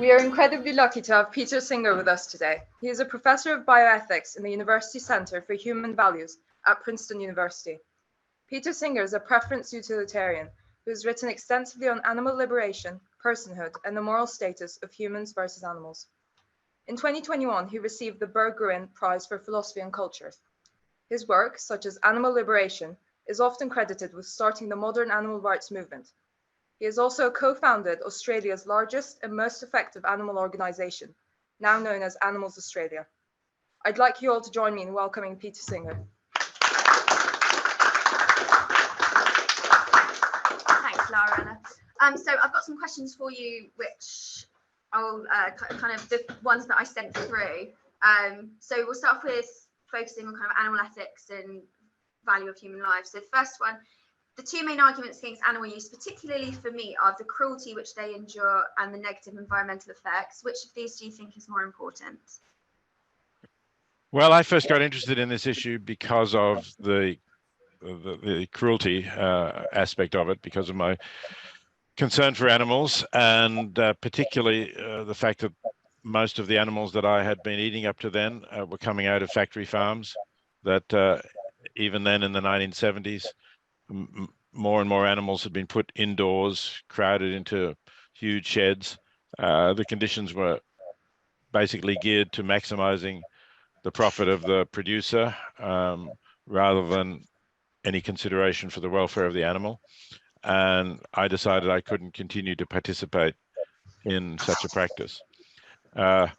We are incredibly lucky to have Peter Singer with us today. He is a professor of bioethics in the University Center for Human Values at Princeton University. Peter Singer is a preference utilitarian who has written extensively on animal liberation, personhood, and the moral status of humans versus animals. In 2021, he received the Berggruen Prize for Philosophy and Culture. His work, such as Animal Liberation, is often credited with starting the modern animal rights movement. He has also co-founded Australia's largest and most effective animal organisation, now known as Animals Australia. I'd like you all to join me in welcoming Peter Singer. Thanks, Lara. So I've got some questions for you, which I'll kind of the ones that I sent through. So we'll start off with focusing on kind of animal ethics and value of human life. So the first one, the two main arguments against animal use, particularly for meat, are the cruelty which they endure and the negative environmental effects. Which of these do you think is more important? Well, I first got interested in this issue because of the cruelty aspect of it, because of my concern for animals, and particularly the fact that most of the animals that I had been eating up to then were coming out of factory farms, that even then in the 1970s, more and more animals had been put indoors, crowded into huge sheds. The conditions were basically geared to maximizing the profit of the producer rather than any consideration for the welfare of the animal. And I decided I couldn't continue to participate in such a practice. At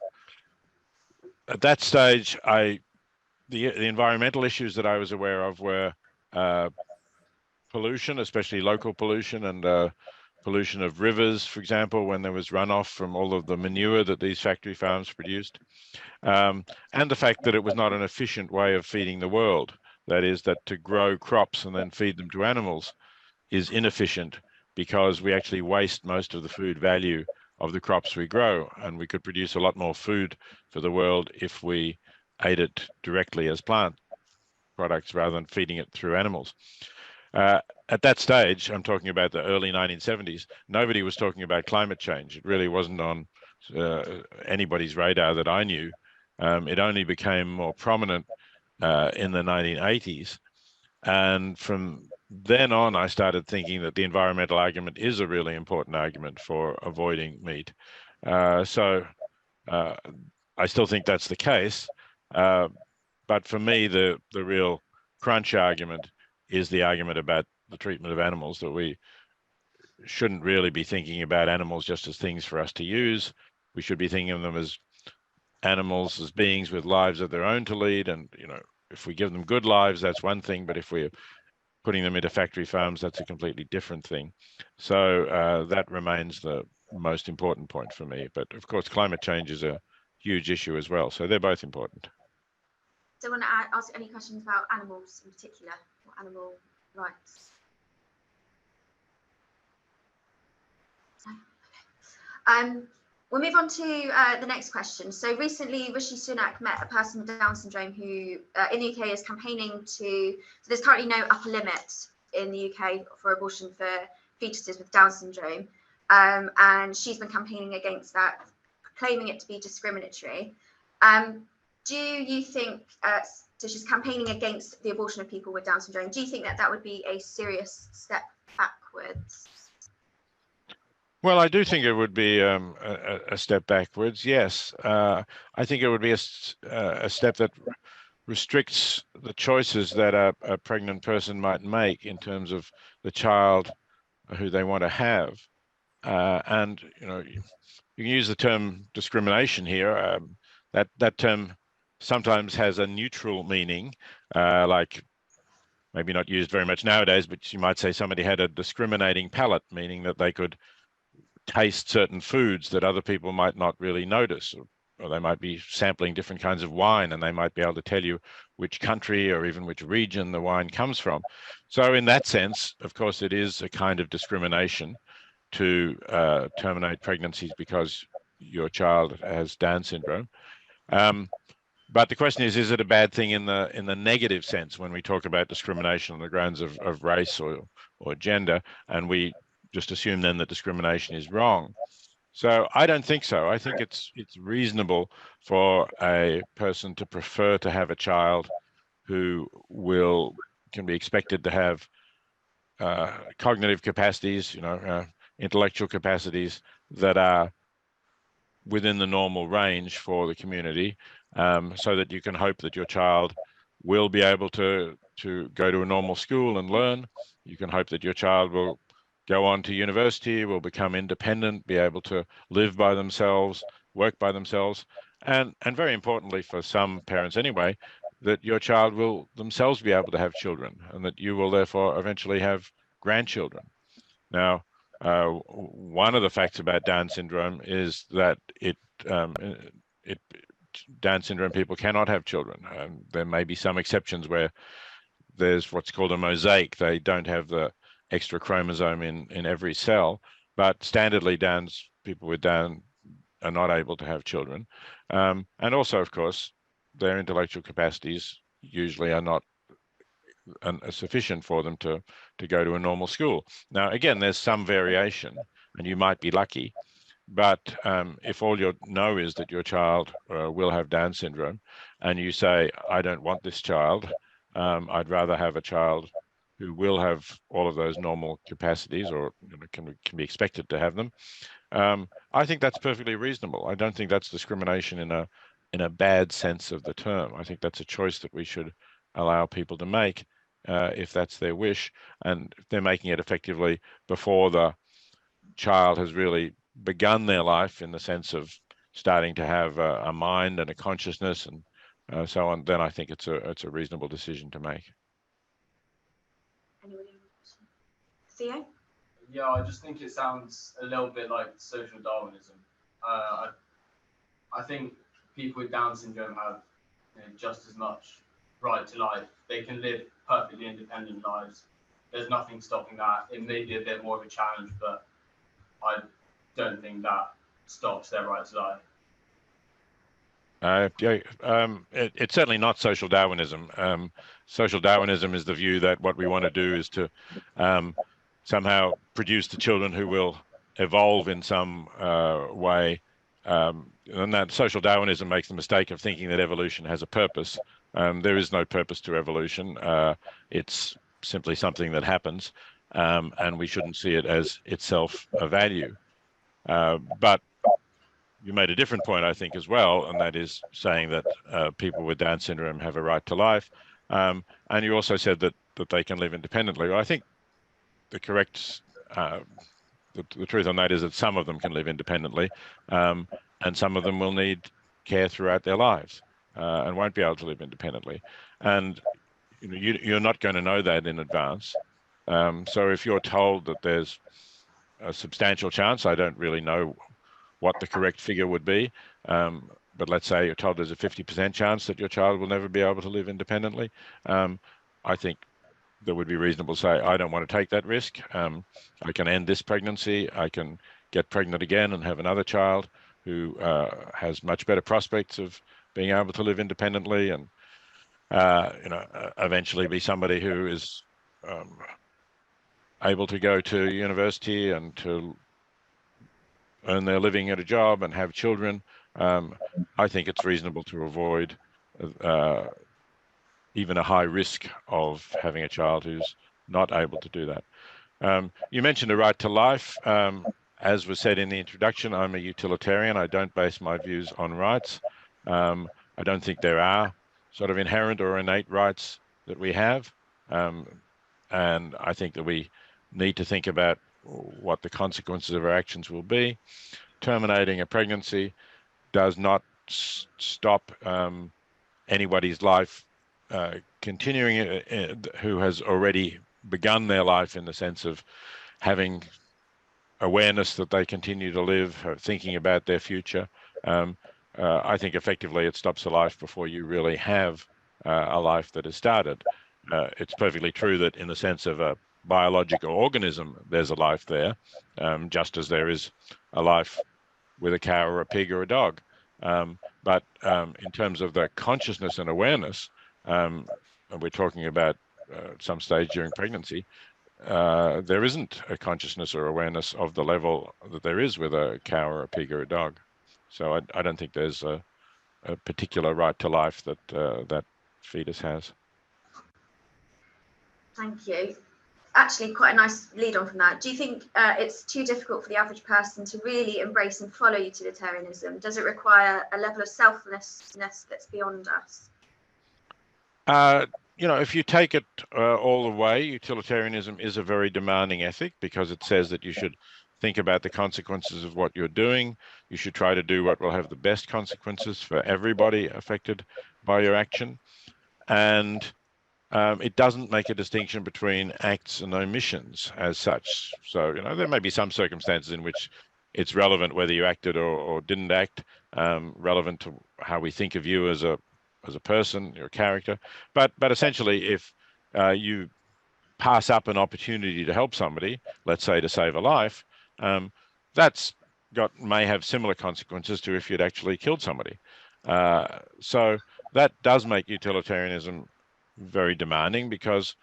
that stage, the environmental issues that I was aware of were pollution, especially local pollution, and pollution of rivers, for example, when there was runoff from all of the manure that these factory farms produced, and the fact that it was not an efficient way of feeding the world. That is, that to grow crops and then feed them to animals is inefficient, because we actually waste most of the food value of the crops we grow, and we could produce a lot more food for the world if we ate it directly as plant products rather than feeding it through animals. At that stage, I'm talking about the early 1970s, nobody was talking about climate change. It really wasn't on anybody's radar that I knew. It only became more prominent in the 1980s. And from then on, I started thinking that the environmental argument is a really important argument for avoiding meat. So I still think that's the case. But for me, the real crunch argument is the argument about the treatment of animals, that we shouldn't really be thinking about animals just as things for us to use. We should be thinking of them as animals, as beings with lives of their own to lead. And, you know, if we give them good lives, that's one thing, but if we're putting them into factory farms, that's a completely different thing. So that remains the most important point for me. But of course, climate change is a huge issue as well. So they're both important. So I want to ask any questions about animals in particular, or animal rights. We'll move on to the next question. So recently, Rishi Sunak met a person with Down syndrome who in the UK is campaigning to, so there's currently no upper limit in the UK for abortion for fetuses with Down syndrome. And she's been campaigning against that, claiming it to be discriminatory. Do you think, so she's campaigning against the abortion of people with Down syndrome, do you think that that would be a serious step backwards? Well, I do think it would be a step backwards, yes. I think it would be a step that restricts the choices that a pregnant person might make in terms of the child who they want to have. And, you know, you can use the term discrimination here. That term sometimes has a neutral meaning, like maybe not used very much nowadays, but you might say somebody had a discriminating palate, meaning that they could taste certain foods that other people might not really notice, or they might be sampling different kinds of wine and they might be able to tell you which country or even which region the wine comes from. So in that sense, of course, it is a kind of discrimination to terminate pregnancies because your child has Down syndrome. But the question is it a bad thing in the negative sense when we talk about discrimination on the grounds of race or gender, and we just assume then that discrimination is wrong? So I don't think so. I think it's reasonable for a person to prefer to have a child who can be expected to have cognitive capacities, intellectual capacities that are within the normal range for the community, so that you can hope that your child will be able to go to a normal school and learn. You can hope that your child will go on to university, will become independent, be able to live by themselves, work by themselves, and very importantly for some parents anyway, that your child will themselves be able to have children, and that you will therefore eventually have grandchildren. Now, one of the facts about Down syndrome is that um, Down syndrome people cannot have children. There may be some exceptions where there's what's called a mosaic. They don't have the extra chromosome in every cell, but standardly people with Down are not able to have children. And also, of course, their intellectual capacities usually are not sufficient for them to go to a normal school. Now, again, there's some variation, and you might be lucky, but if all you know is that your child will have Down syndrome, and you say, I don't want this child, I'd rather have a child who will have all of those normal capacities, or can be expected to have them, I think that's perfectly reasonable. I don't think that's discrimination in a bad sense of the term. I think that's a choice that we should allow people to make if that's their wish, and if they're making it effectively before the child has really begun their life in the sense of starting to have a mind and a consciousness and so on, then I think it's a reasonable decision to make. Theo? Yeah, I just think it sounds a little bit like social Darwinism. I think people with Down syndrome have just as much right to life. They can live perfectly independent lives. There's nothing stopping that. It may be a bit more of a challenge, but I don't think that stops their right to life. It's certainly not social Darwinism. Social Darwinism is the view that what we want to do is to somehow produce the children who will evolve in some way. And that social Darwinism makes the mistake of thinking that evolution has a purpose. There is no purpose to evolution. It's simply something that happens, and we shouldn't see it as itself a value. But you made a different point, I think, as well, and that is saying that people with Down syndrome have a right to life. And you also said that they can live independently. Well, I think the correct, the truth on that is that some of them can live independently, and some of them will need care throughout their lives and won't be able to live independently. And you're not going to know that in advance. So if you're told that there's a substantial chance, I don't really know what the correct figure would be, but let's say you're told there's a 50% chance that your child will never be able to live independently, I think that would be reasonable to say, I don't want to take that risk. I can end this pregnancy, I can get pregnant again and have another child who has much better prospects of being able to live independently, and eventually be somebody who is able to go to university and to earn their living at a job and have children. I think it's reasonable to avoid even a high risk of having a child who's not able to do that. You mentioned a right to life. As was said in the introduction, I'm a utilitarian. I don't base my views on rights. I don't think there are sort of inherent or innate rights that we have. And I think that we need to think about what the consequences of our actions will be. Terminating a pregnancy does not stop anybody's life continuing who has already begun their life, in the sense of having awareness that they continue to live, thinking about their future. I think effectively it stops a life before you really have a life that has started. It's perfectly true that in the sense of a biological organism, there's a life there, just as there is a life with a cow or a pig or a dog. But in terms of the consciousness and awareness, and we're talking about some stage during pregnancy, there isn't a consciousness or awareness of the level that there is with a cow or a pig or a dog. So I don't think there's a particular right to life that that fetus has. Thank you. Actually, quite a nice lead on from that. Do you think it's too difficult for the average person to really embrace and follow utilitarianism? Does it require a level of selflessness that's beyond us? You know, if you take it all the way, utilitarianism is a very demanding ethic, because it says that you should think about the consequences of what you're doing. You should try to do what will have the best consequences for everybody affected by your action. And it doesn't make a distinction between acts and omissions as such. So, you know, there may be some circumstances in which it's relevant whether you acted or didn't act, relevant to how we think of you as a person, your character. But essentially, if you pass up an opportunity to help somebody, let's say to save a life, that's may have similar consequences to if you'd actually killed somebody. So that does make utilitarianism very demanding, because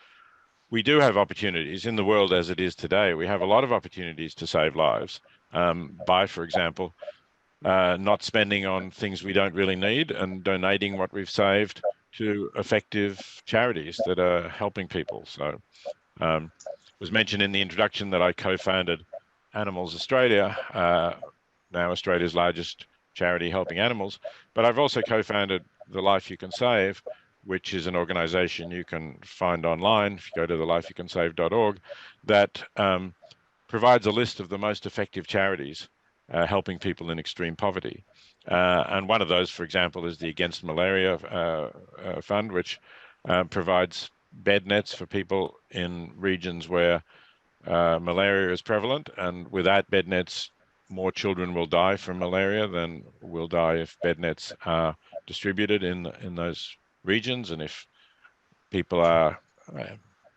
we do have opportunities in the world as it is today. We have a lot of opportunities to save lives by, for example, not spending on things we don't really need and donating what we've saved to effective charities that are helping people. So it was mentioned in the introduction that I co-founded Animals Australia, now Australia's largest charity helping animals, but I've also co-founded The Life You Can Save, which is an organization you can find online if you go to thelifeyoucansave.org, that provides a list of the most effective charities helping people in extreme poverty. And one of those, for example, is the Against Malaria Fund, which provides bed nets for people in regions where malaria is prevalent. And without bed nets, more children will die from malaria than will die if bed nets are distributed in those regions, and if people are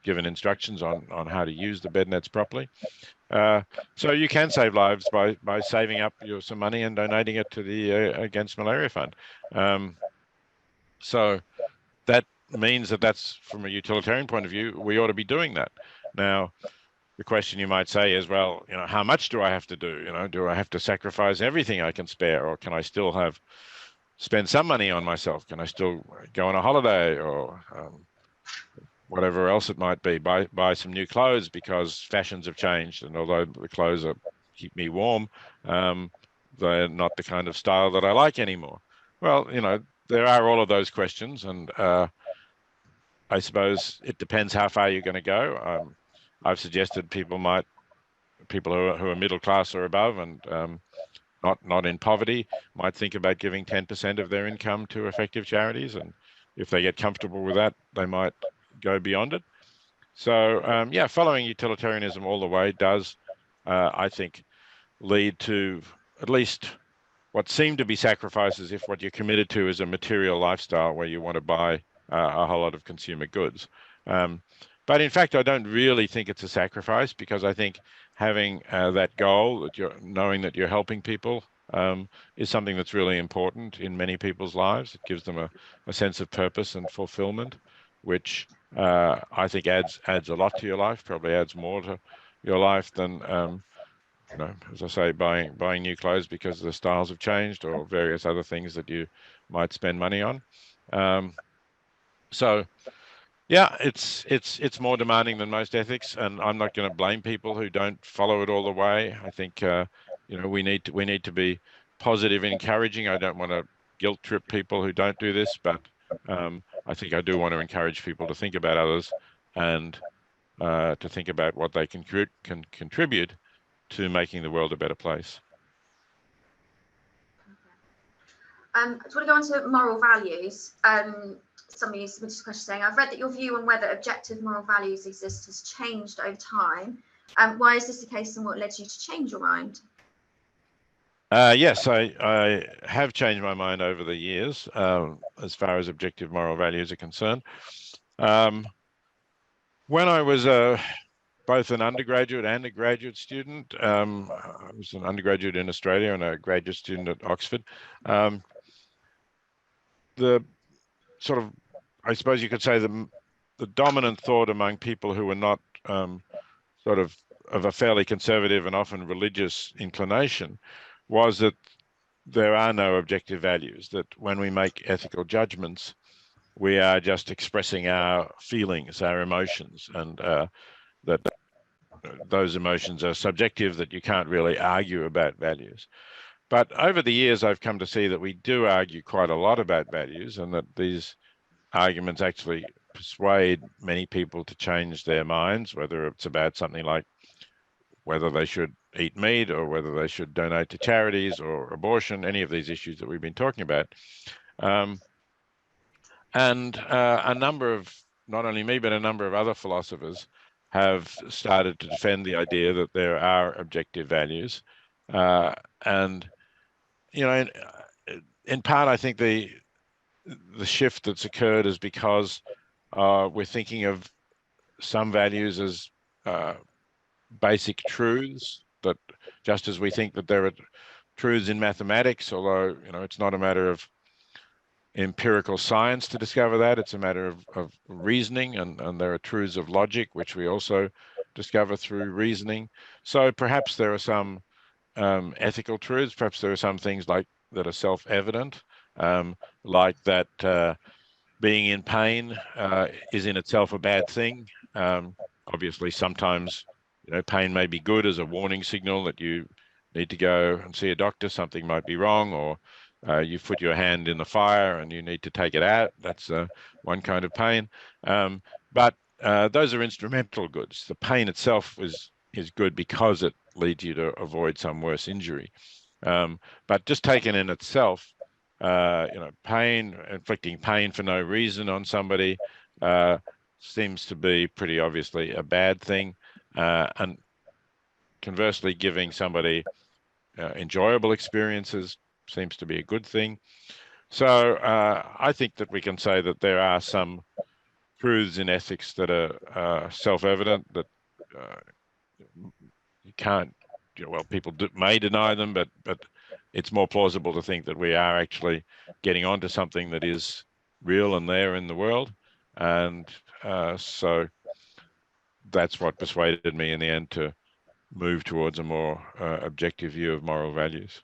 given instructions on how to use the bed nets properly. So you can save lives by saving up some money and donating it to the Against Malaria Fund. So that means that's, from a utilitarian point of view, we ought to be doing that. Now, the question you might say is, well, you know, how much do I have to do? You know, do I have to sacrifice everything I can spare, or can I still spend some money on myself? Can I still go on a holiday, or whatever else it might be, buy some new clothes because fashions have changed, and although the clothes keep me warm, they're not the kind of style that I like anymore. Well, you know, there are all of those questions, and I suppose it depends how far you're going to go. I've suggested people who are middle class or above and not in poverty might think about giving 10% of their income to effective charities, and if they get comfortable with that, they might go beyond it. So yeah, following utilitarianism all the way does, I think, lead to at least what seem to be sacrifices if what you're committed to is a material lifestyle where you want to buy a whole lot of consumer goods. But in fact, I don't really think it's a sacrifice, because I think having that goal, that knowing that you're helping people, is something that's really important in many people's lives. It gives them a sense of purpose and fulfillment, which I think adds a lot to your life, probably adds more to your life than, you know, as I say, buying new clothes because the styles have changed, or various other things that you might spend money on. So yeah, it's more demanding than most ethics, and I'm not going to blame people who don't follow it all the way. I think you know, we need to be positive and encouraging. I don't want to guilt trip people who don't do this, but I think I do want to encourage people to think about others, and to think about what they can contribute to making the world a better place. I want to go on to moral values. Somebody submitted a question saying, I've read that your view on whether objective moral values exist has changed over time. Why is this the case, and what led you to change your mind? Yes, I have changed my mind over the years as far as objective moral values are concerned. When I was both an undergraduate and a graduate student, I was an undergraduate in Australia and a graduate student at Oxford. The sort of, I suppose you could say, the dominant thought among people who were not sort of a fairly conservative and often religious inclination was that there are no objective values, that when we make ethical judgments, we are just expressing our feelings, our emotions, and that those emotions are subjective, that you can't really argue about values. But over the years, I've come to see that we do argue quite a lot about values, and that these arguments actually persuade many people to change their minds, whether it's about something like whether they should eat meat or whether they should donate to charities or abortion, any of these issues that we've been talking about. And a number of, not only me, but a number of other philosophers have started to defend the idea that there are objective values. And, you know, in part, I think the shift that's occurred is because we're thinking of some values as basic truths, that just as we think that there are truths in mathematics, although, you know, it's not a matter of empirical science to discover that, it's a matter of reasoning, and there are truths of logic which we also discover through reasoning. So perhaps there are some ethical truths, perhaps there are some things like that are self-evident, like that being in pain is in itself a bad thing. Obviously, sometimes, you know, pain may be good as a warning signal that you need to go and see a doctor, something might be wrong, or you put your hand in the fire and you need to take it out. That's one kind of pain. But those are instrumental goods. The pain itself is good because it leads you to avoid some worse injury. But just taken in itself, you know, pain, inflicting pain for no reason on somebody seems to be pretty obviously a bad thing. And conversely, giving somebody enjoyable experiences seems to be a good thing. So I think that we can say that there are some truths in ethics that are self-evident, that you can't, you know, well, people may deny them, but it's more plausible to think that we are actually getting onto something that is real and there in the world. And so that's what persuaded me in the end to move towards a more objective view of moral values.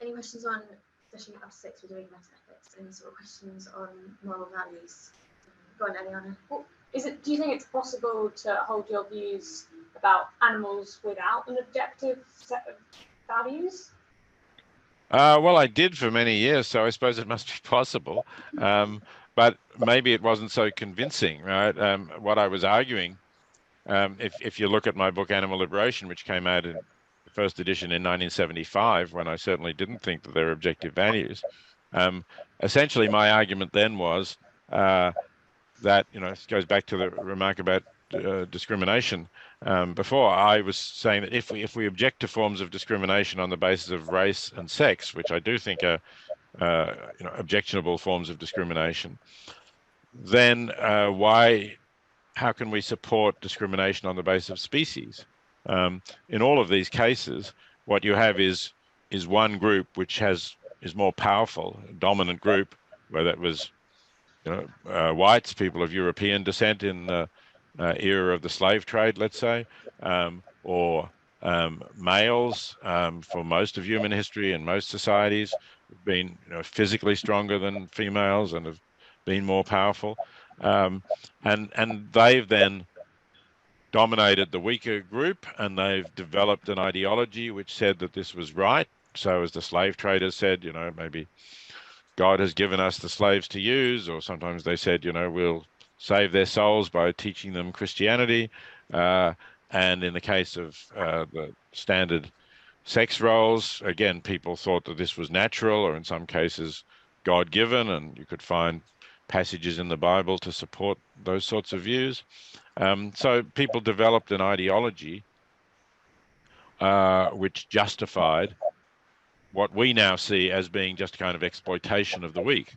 Any questions on, especially after 6, we're doing meta-ethics, any sort of questions on moral values? Go on, Eliana. Well, do you think it's possible to hold your views about animals without an objective set of values? Well, I did for many years, so I suppose it must be possible. But maybe it wasn't so convincing, right? What I was arguing, if you look at my book Animal Liberation, which came out in the first edition in 1975, when I certainly didn't think that there were objective values, essentially my argument then was that, you know, it goes back to the remark about discrimination. Before, I was saying that if we object to forms of discrimination on the basis of race and sex, which I do think are you know, objectionable forms of discrimination, then how can we support discrimination on the basis of species? In all of these cases, what you have is one group which is more powerful, a dominant group, whether it was, you know, whites, people of European descent in the era of the slave trade, let's say, or males for most of human history and most societies have been, you know, physically stronger than females and have been more powerful, and they've then dominated the weaker group, and they've developed an ideology which said that this was right. So as the slave traders said, you know, maybe God has given us the slaves to use, or sometimes they said, you know, we'll save their souls by teaching them Christianity. And in the case of the standard sex roles, again, people thought that this was natural, or in some cases God-given, and you could find passages in the Bible to support those sorts of views. So people developed an ideology which justified what we now see as being just kind of exploitation of the weak,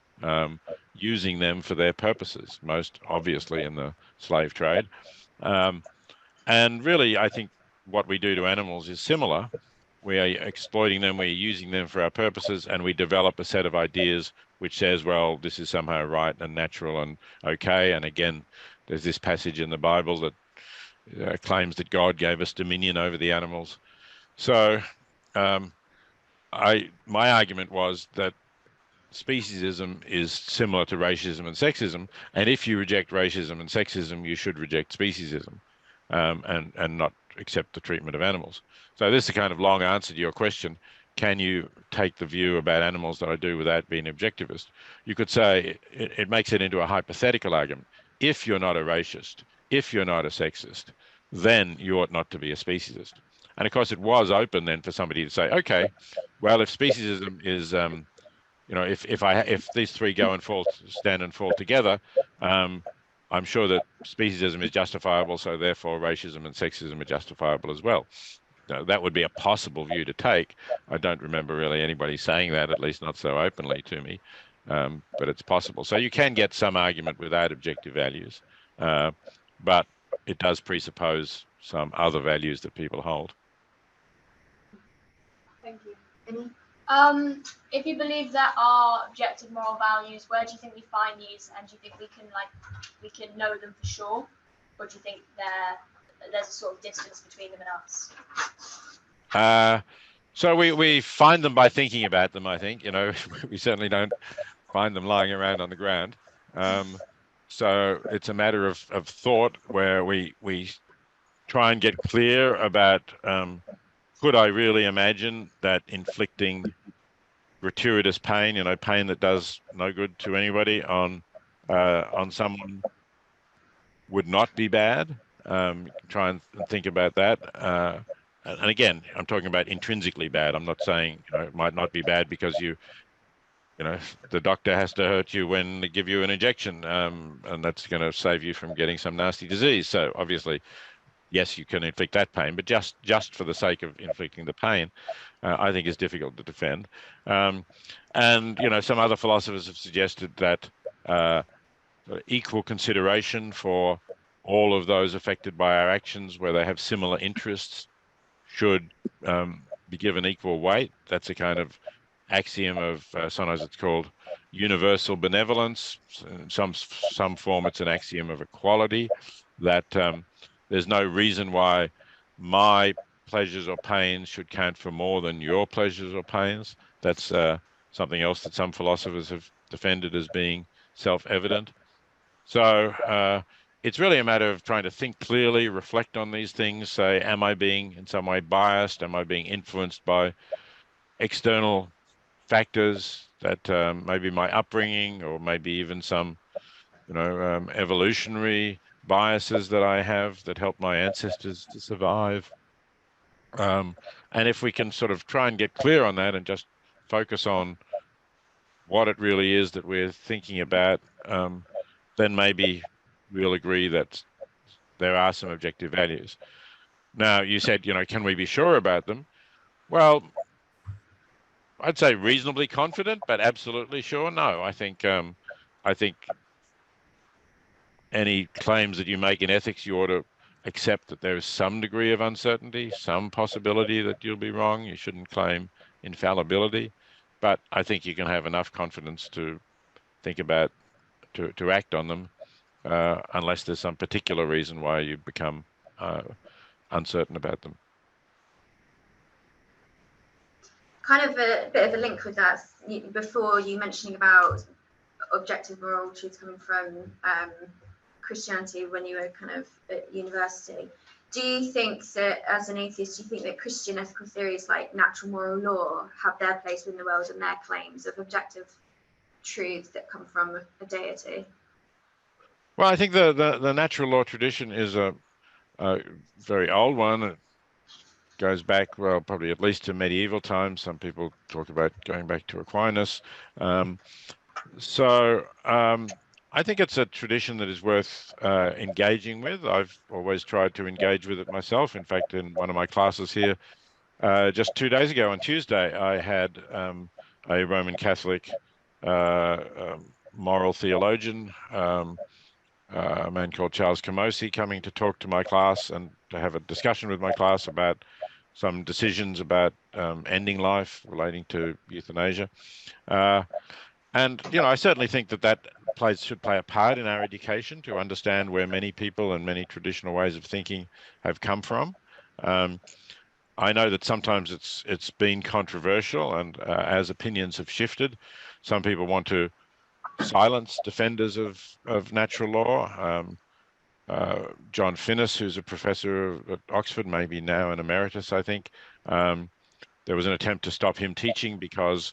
using them for their purposes, most obviously in the slave trade. And really, I think what we do to animals is similar. We are exploiting them, we're using them for our purposes, and we develop a set of ideas which says, well, this is somehow right and natural and okay. And again, there's this passage in the Bible that claims that God gave us dominion over the animals. So my argument was that speciesism is similar to racism and sexism, and if you reject racism and sexism, you should reject speciesism, and not accept the treatment of animals. So this is a kind of long answer to your question. Can you take the view about animals that I do without being objectivist? You could say it makes it into a hypothetical argument. If you're not a racist, if you're not a sexist, then you ought not to be a speciesist. And of course, it was open then for somebody to say, okay, well, if speciesism is if these three go and stand and fall together, I'm sure that speciesism is justifiable, so therefore racism and sexism are justifiable as well. Now, that would be a possible view to take. I don't remember really anybody saying that, at least not so openly to me, but it's possible. So you can get some argument without objective values, but it does presuppose some other values that people hold. Thank you. Any? If you believe there are objective moral values, where do you think we find these, and do you think we can know them for sure, or do you think there's a sort of distance between them and us? So we find them by thinking about them. I think we certainly don't find them lying around on the ground. So it's a matter of thought where we try and get clear about could I really imagine that inflicting gratuitous pain, pain that does no good to anybody on someone would not be bad? Try and think about that. And again, I'm talking about intrinsically bad. I'm not saying it might not be bad because the doctor has to hurt you when they give you an injection, and that's going to save you from getting some nasty disease. So obviously, yes, you can inflict that pain, but just for the sake of inflicting the pain, I think is difficult to defend. And some other philosophers have suggested that equal consideration for all of those affected by our actions, where they have similar interests, should be given equal weight. That's a kind of axiom of sometimes it's called universal benevolence. In some form, it's an axiom of equality, that there's no reason why my pleasures or pains should count for more than your pleasures or pains. That's something else that some philosophers have defended as being self-evident. So it's really a matter of trying to think clearly, reflect on these things, say, am I being in some way biased? Am I being influenced by external factors that maybe my upbringing, or maybe even some evolutionary biases that I have that help my ancestors to survive? And if we can sort of try and get clear on that and just focus on what it really is that we're thinking about, then maybe we'll agree that there are some objective values. Now, you said, can we be sure about them? Well, I'd say reasonably confident, but absolutely sure, no. I think any claims that you make in ethics, you ought to accept that there is some degree of uncertainty, some possibility that you'll be wrong. You shouldn't claim infallibility, but I think you can have enough confidence to think about, to act on them, unless there's some particular reason why you become uncertain about them. Kind of a bit of a link with that, before you mentioning about objective moral truths coming from Christianity when you were kind of at university. Do you think that, as an atheist, do you think that Christian ethical theories like natural moral law have their place in the world, and their claims of objective truths that come from a deity? Well, I think the natural law tradition is a very old one. It goes back, well, probably at least to medieval times. Some people talk about going back to Aquinas. I think it's a tradition that is worth engaging with. I've always tried to engage with it myself. In fact, in one of my classes here, just 2 days ago on Tuesday, I had a Roman Catholic moral theologian, a man called Charles Camosi, coming to talk to my class and to have a discussion with my class about some decisions about ending life relating to euthanasia. And I certainly think that should play a part in our education to understand where many people and many traditional ways of thinking have come from. I know that sometimes it's been controversial, and as opinions have shifted, some people want to silence defenders of natural law. John Finnis, who's a professor at Oxford, maybe now an emeritus, I think, there was an attempt to stop him teaching because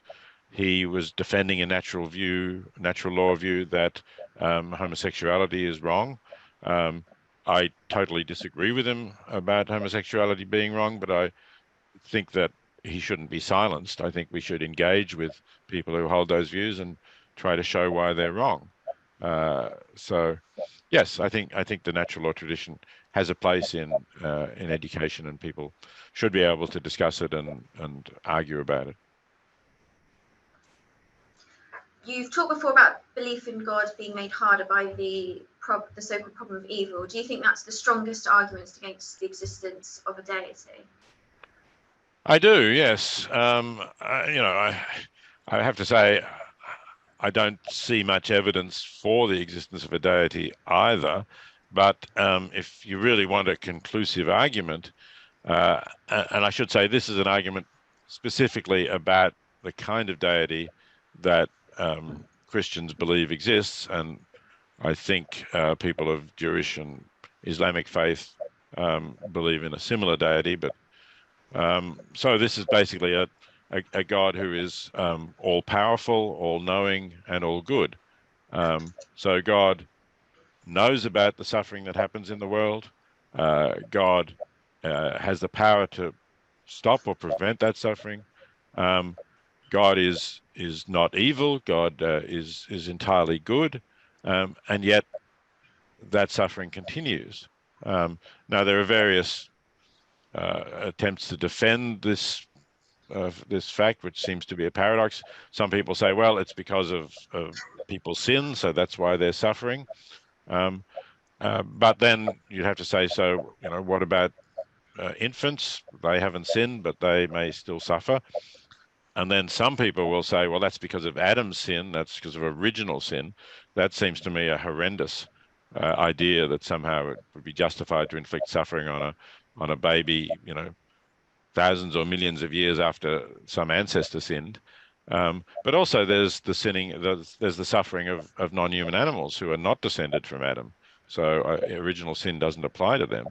he was defending a natural law view that homosexuality is wrong. I totally disagree with him about homosexuality being wrong, but I think that he shouldn't be silenced. I think we should engage with people who hold those views and try to show why they're wrong. So, yes, I think the natural law tradition has a place in education, and people should be able to discuss it and argue about it. You've talked before about belief in God being made harder by the so-called problem of evil. Do you think that's the strongest argument against the existence of a deity? I do, yes. I have to say, I don't see much evidence for the existence of a deity either. But if you really want a conclusive argument, and I should say this is an argument specifically about the kind of deity that Christians believe exists, and I think people of Jewish and Islamic faith believe in a similar deity. But so this is basically a God who is all-powerful, all-knowing, and all-good. So God knows about the suffering that happens in the world. God has the power to stop or prevent that suffering. God is not evil. God is entirely good, and yet that suffering continues. Now there are various attempts to defend this fact, which seems to be a paradox. Some people say, well, it's because of people's sin, so that's why they're suffering. But then you'd have to say, so what about infants? They haven't sinned, but they may still suffer. And then some people will say, well, that's because of Adam's sin. That's because of original sin. That seems to me a horrendous idea, that somehow it would be justified to inflict suffering on a baby, thousands or millions of years after some ancestor sinned. But also there's the suffering of non-human animals who are not descended from Adam. So original sin doesn't apply to them.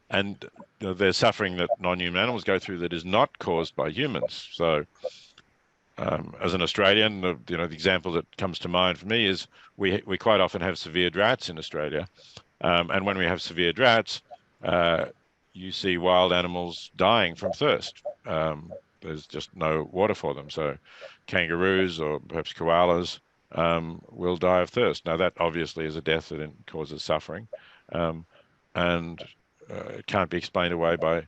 And there's suffering that non-human animals go through that is not caused by humans. So as an Australian, the example that comes to mind for me is we quite often have severe droughts in Australia. And when we have severe droughts, you see wild animals dying from thirst. There's just no water for them. So kangaroos or perhaps koalas will die of thirst. Now that obviously is a death that causes suffering. And it can't be explained away by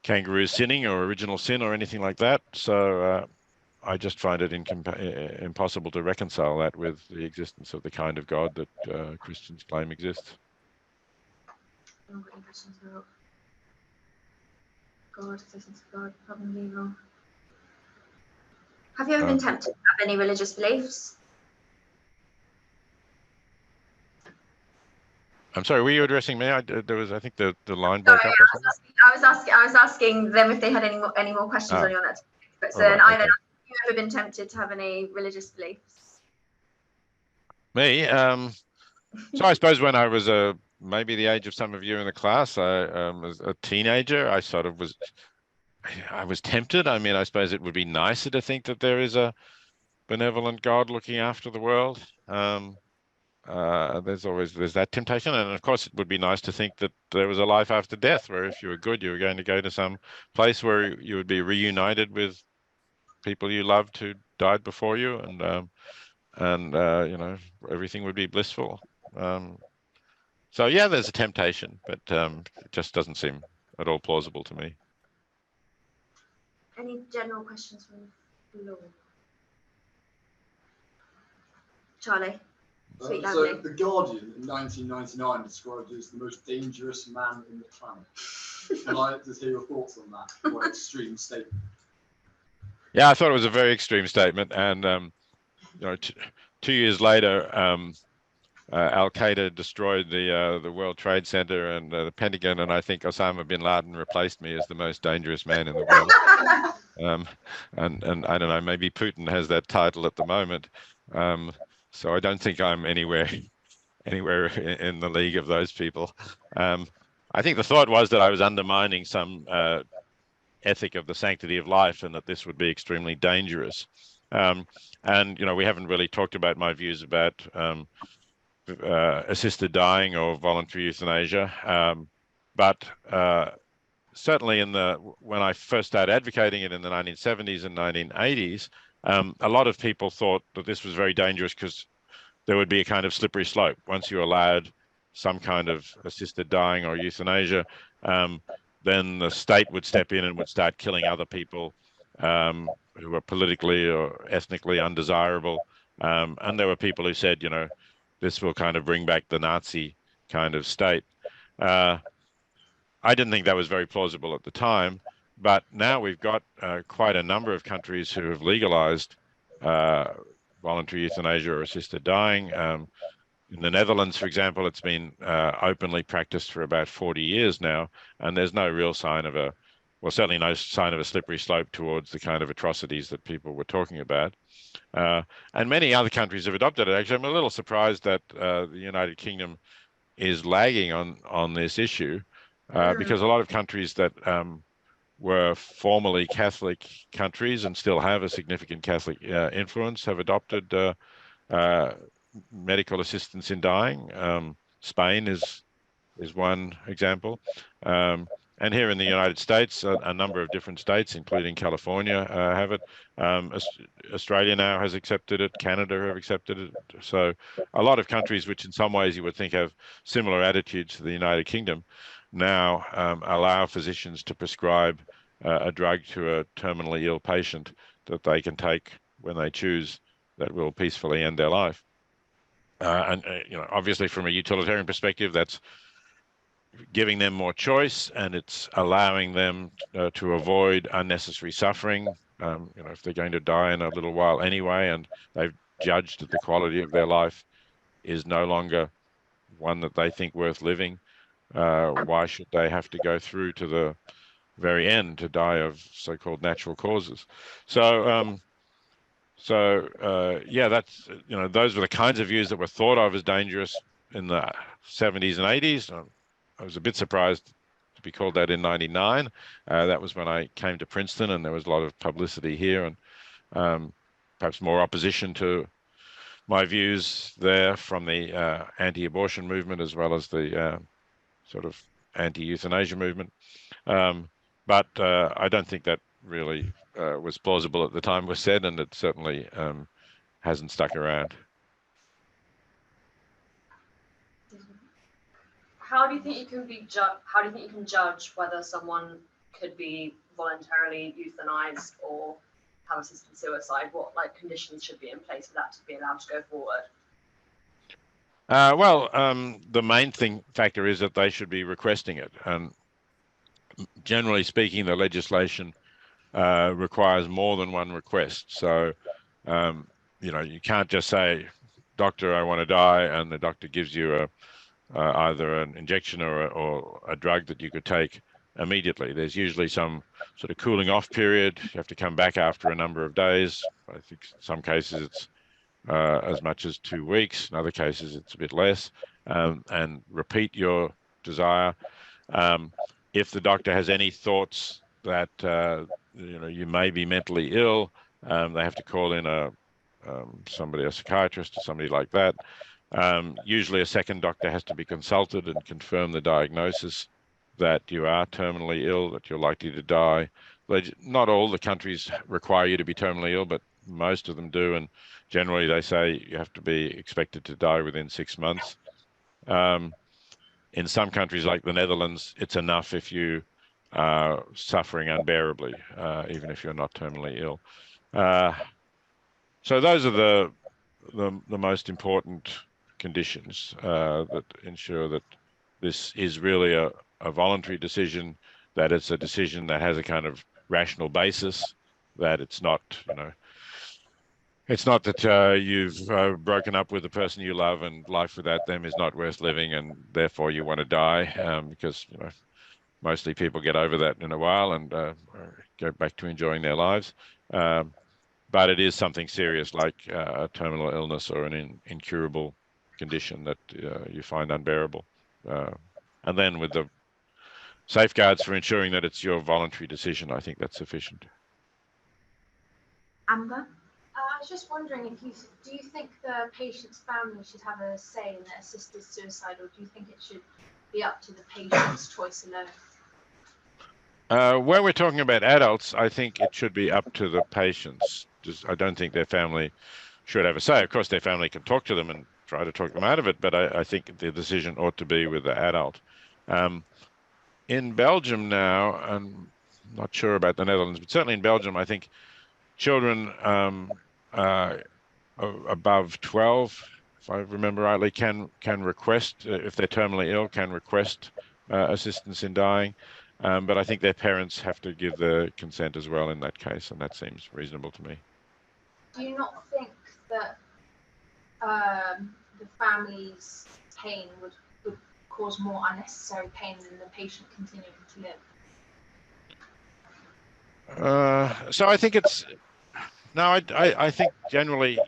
kangaroos sinning or original sin or anything like that. So I just find it impossible to reconcile that with the existence of the kind of God that Christians claim exists. Any questions about God, existence of God, problem of evil? Have you ever been tempted to have any religious beliefs? I'm sorry, were you addressing me? I think the line broke up. I was asking them if they had any more questions on your net. But so, have you ever been tempted to have any religious beliefs? Me? So I suppose when I was maybe the age of some of you in the class, I was a teenager. I was tempted. I mean, I suppose it would be nicer to think that there is a benevolent God looking after the world. There's that temptation, and of course it would be nice to think that there was a life after death, where if you were good, you were going to go to some place where you would be reunited with people you loved who died before you, and everything would be blissful. So yeah, there's a temptation, but it just doesn't seem at all plausible to me. Any general questions from the floor? Charlie? So The Guardian in 1999 described it as the most dangerous man in the planet. I'd like to hear your thoughts on that quite extreme statement. Yeah, I thought it was a very extreme statement, and 2 years later, Al Qaeda destroyed the World Trade Center and the Pentagon, and I think Osama bin Laden replaced me as the most dangerous man in the world. And I don't know, maybe Putin has that title at the moment. So I don't think I'm anywhere in the league of those people. I think the thought was that I was undermining some ethic of the sanctity of life, and that this would be extremely dangerous. And we haven't really talked about my views about assisted dying or voluntary euthanasia, but certainly when I first started advocating it in the 1970s and 1980s, a lot of people thought that this was very dangerous because there would be a kind of slippery slope. Once you allowed some kind of assisted dying or euthanasia, then the state would step in and would start killing other people who were politically or ethnically undesirable. And there were people who said, this will kind of bring back the Nazi kind of state. I didn't think that was very plausible at the time, but now we've got quite a number of countries who have legalized voluntary euthanasia or assisted dying. In the Netherlands, for example, it's been openly practiced for about 40 years now, and there's no real sign of certainly no sign of a slippery slope towards the kind of atrocities that people were talking about. And many other countries have adopted it. Actually, I'm a little surprised that the United Kingdom is lagging on this issue, because a lot of countries that were formerly Catholic countries and still have a significant Catholic influence have adopted medical assistance in dying. Spain is one example. And here in the United States, a number of different states, including California, have it. Australia now has accepted it. Canada have accepted it. So a lot of countries, which in some ways you would think have similar attitudes to the United Kingdom, now allow physicians to prescribe a drug to a terminally ill patient that they can take when they choose, that will peacefully end their life. And obviously from a utilitarian perspective, that's giving them more choice, and it's allowing them to avoid unnecessary suffering. If they're going to die in a little while anyway, and they've judged that the quality of their life is no longer one that they think worth living, why should they have to go through to the very end to die of so-called natural causes? So yeah, that's those were the kinds of views that were thought of as dangerous in the 70s and 80s. I was a bit surprised to be called that in '99. That was when I came to Princeton, and there was a lot of publicity here, and perhaps more opposition to my views there from the anti-abortion movement as well as the sort of anti-euthanasia movement. But I don't think that really was plausible at the time was said, and it certainly hasn't stuck around. How do you think you can judge whether someone could be voluntarily euthanized or have assisted suicide? What conditions should be in place for that to be allowed to go forward? Well, the main factor is that they should be requesting it, and generally speaking, the legislation requires more than one request. So, you can't just say, "Doctor, I want to die," and the doctor gives you either an injection or a drug that you could take immediately. There's usually some sort of cooling off period. You have to come back after a number of days. I think in some cases it's as much as 2 weeks. In other cases it's a bit less, and repeat your desire. If the doctor has any thoughts that you may be mentally ill, they have to call in a psychiatrist or somebody like that. Usually a second doctor has to be consulted and confirm the diagnosis that you are terminally ill, that you're likely to die. Not all the countries require you to be terminally ill, but most of them do, and generally they say you have to be expected to die within 6 months. In some countries like the Netherlands, it's enough if you are suffering unbearably, even if you're not terminally ill. So those are the most important conditions that ensure that this is really a voluntary decision, that it's a decision that has a kind of rational basis, that it's not, It's not that you've broken up with the person you love and life without them is not worth living and therefore you want to die, because mostly people get over that in a while and go back to enjoying their lives. But it is something serious like a terminal illness or an incurable condition that you find unbearable. And then with the safeguards for ensuring that it's your voluntary decision, I think that's sufficient. Amber? I was just wondering if do you think the patient's family should have a say in their assisted suicide, or do you think it should be up to the patient's choice alone? When we're talking about adults, I think it should be up to the patients. I don't think their family should have a say. Of course, their family can talk to them and try to talk them out of it, but I think the decision ought to be with the adult. In Belgium now, and I'm not sure about the Netherlands, but certainly in Belgium, I think children above 12, if I remember rightly, can request, if they're terminally ill, can request assistance in dying. But I think their parents have to give the consent as well in that case, and that seems reasonable to me. Do you not think that the family's pain would cause more unnecessary pain than the patient continuing to live? So I think it's no. I think generally,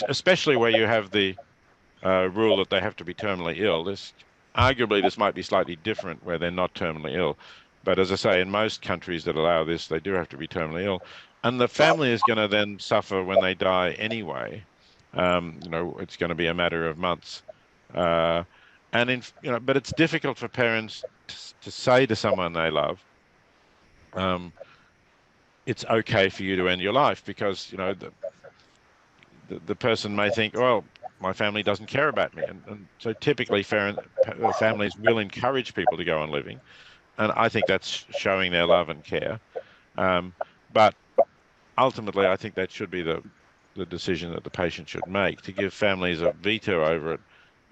especially where you have the rule that they have to be terminally ill. Arguably this might be slightly different where they're not terminally ill, but as I say, in most countries that allow this, they do have to be terminally ill, and the family is going to then suffer when they die anyway. It's going to be a matter of months, but it's difficult for parents to say to someone they love, it's okay for you to end your life, because the person may think, well, my family doesn't care about me, and so typically families will encourage people to go on living, and I think that's showing their love and care. But ultimately, I think that should be the decision that the patient should make, to give families a veto over it,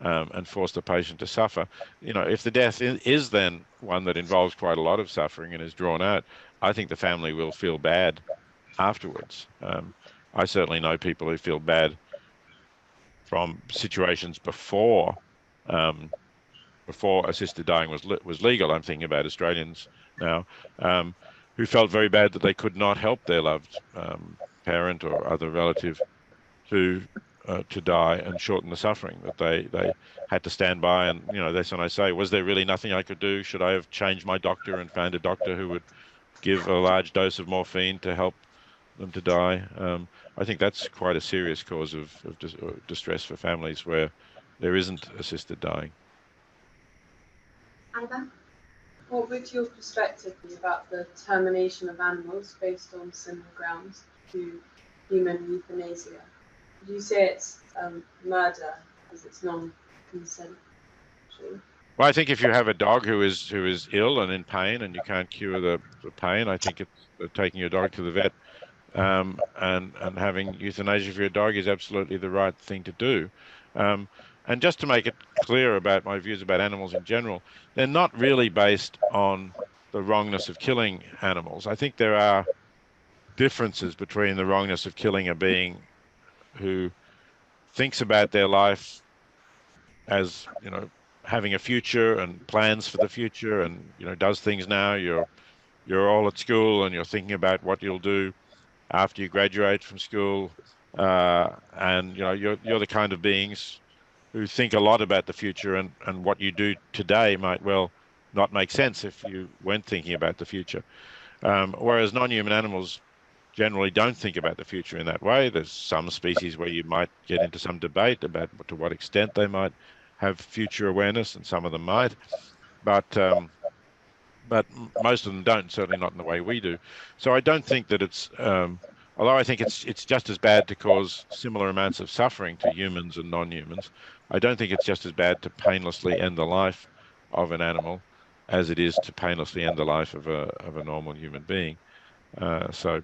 and force the patient to suffer. If the death is then one that involves quite a lot of suffering and is drawn out, I think the family will feel bad afterwards. I certainly know people who feel bad from situations before assisted dying was legal. I'm thinking about Australians now, who felt very bad that they could not help their loved parent or other relative to die and shorten the suffering, that they had to stand by. And that's when I say, was there really nothing I could do? Should I have changed my doctor and found a doctor who would give a large dose of morphine to help them to die? I think that's quite a serious cause of distress for families where there isn't assisted dying. Annabelle? What would your perspective be about the termination of animals based on similar grounds to human euthanasia? Would you say it's murder as it's non-consensual? Well, I think if you have a dog who is ill and in pain and you can't cure the pain, I think it's taking your dog to the vet and having euthanasia for your dog is absolutely the right thing to do. And just to make it clear about my views about animals in general, they're not really based on the wrongness of killing animals. I think there are differences between the wrongness of killing a being who thinks about their life as, having a future and plans for the future and, does things now. You're all at school and you're thinking about what you'll do after you graduate from school. And, you're the kind of beings who think a lot about the future, and what you do today might well not make sense if you weren't thinking about the future. Whereas non-human animals generally don't think about the future in that way. There's some species where you might get into some debate about to what extent they might have future awareness, and some of them might, but most of them don't, certainly not in the way we do. So I don't think that it's, although I think it's just as bad to cause similar amounts of suffering to humans and non-humans, I don't think it's just as bad to painlessly end the life of an animal as it is to painlessly end the life of a normal human being. So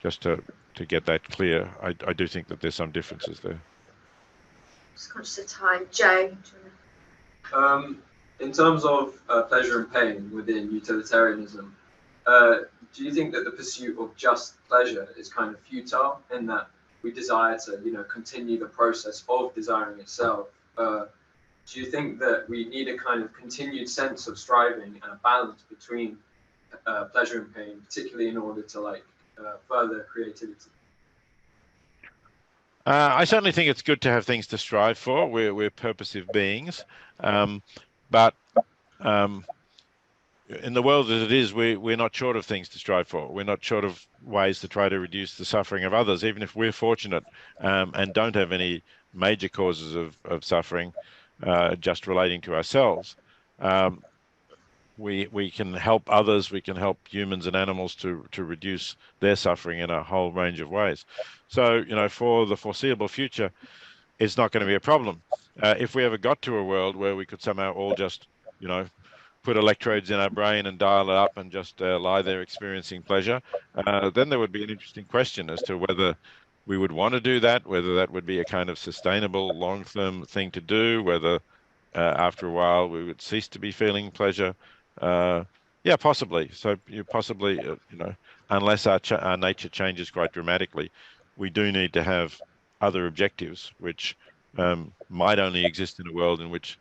just to get that clear, I do think that there's some differences there. Just conscious of time. Joe? In terms of pleasure and pain within utilitarianism, do you think that the pursuit of just pleasure is kind of futile, in that we desire to, you know, continue the process of desiring itself. Do you think that we need a kind of continued sense of striving and a balance between pleasure and pain, particularly in order to like further creativity? I certainly think it's good to have things to strive for. We're purposive beings, but in the world as it is, we're not short of things to strive for. We're not short of ways to try to reduce the suffering of others, even if we're fortunate and don't have any major causes of suffering just relating to ourselves. We can help others, we can help humans and animals to reduce their suffering in a whole range of ways. So, you know, for the foreseeable future, it's not going to be a problem. If we ever got to a world where we could somehow all just, you know, put electrodes in our brain and dial it up and just lie there experiencing pleasure, then there would be an interesting question as to whether we would want to do that, whether that would be a kind of sustainable long-term thing to do, whether after a while we would cease to be feeling pleasure. Yeah, possibly. So you possibly, you know, unless our nature changes quite dramatically, we do need to have other objectives, which might only exist in a world in which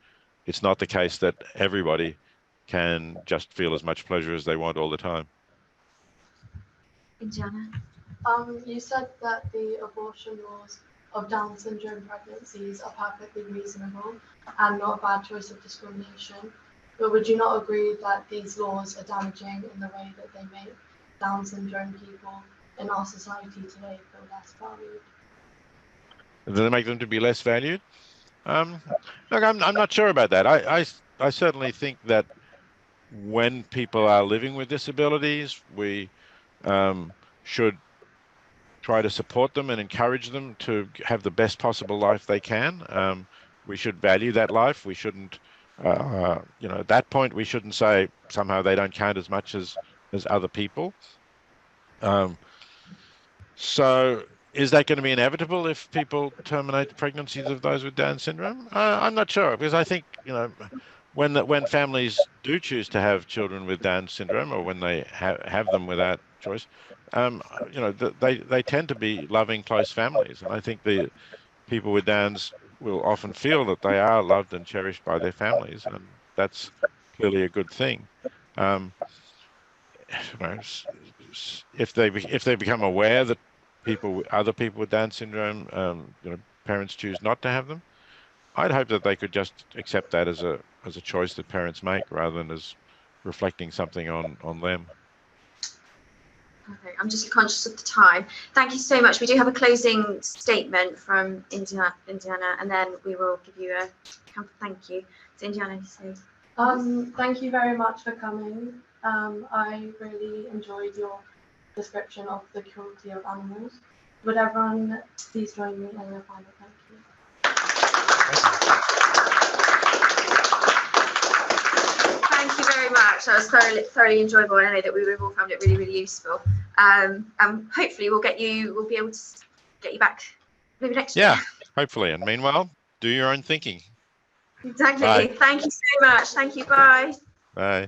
it's not the case that everybody can just feel as much pleasure as they want all the time. Indiana. You said that the abortion laws of Down syndrome pregnancies are perfectly reasonable and not a bad choice of discrimination. But would you not agree that these laws are damaging in the way that they make Down syndrome people in our society today feel less valued? Do they make them to be less valued? Look, I'm not sure about that. I certainly think that when people are living with disabilities, we should try to support them and encourage them to have the best possible life they can. We should value that life. We shouldn't, you know, at that point, we shouldn't say somehow they don't count as much as other people. So is that going to be inevitable if people terminate the pregnancies of those with Down syndrome? I'm not sure, because I think, you know, when families do choose to have children with Down syndrome, or when they have them without choice, you know, they tend to be loving, close families, and I think the people with Downs will often feel that they are loved and cherished by their families, and that's clearly a good thing. You know, if they become aware that other people with Down syndrome, you know, parents choose not to have them, I'd hope that they could just accept that as a choice that parents make, rather than as reflecting something on them. Okay, I'm just conscious of the time. Thank you so much. We do have a closing statement from Indiana, and then we will give you a thank you. So Indiana, you say. Thank you very much for coming. I really enjoyed your description of the cruelty of animals. Would everyone please join me in a final thank you? Thank you very much. That was thoroughly enjoyable. I know that we all found it really, really useful. Hopefully we'll be able to get you back maybe next year. Yeah, hopefully. And meanwhile, do your own thinking. Exactly. Bye. Thank you so much. Thank you. Bye. Bye.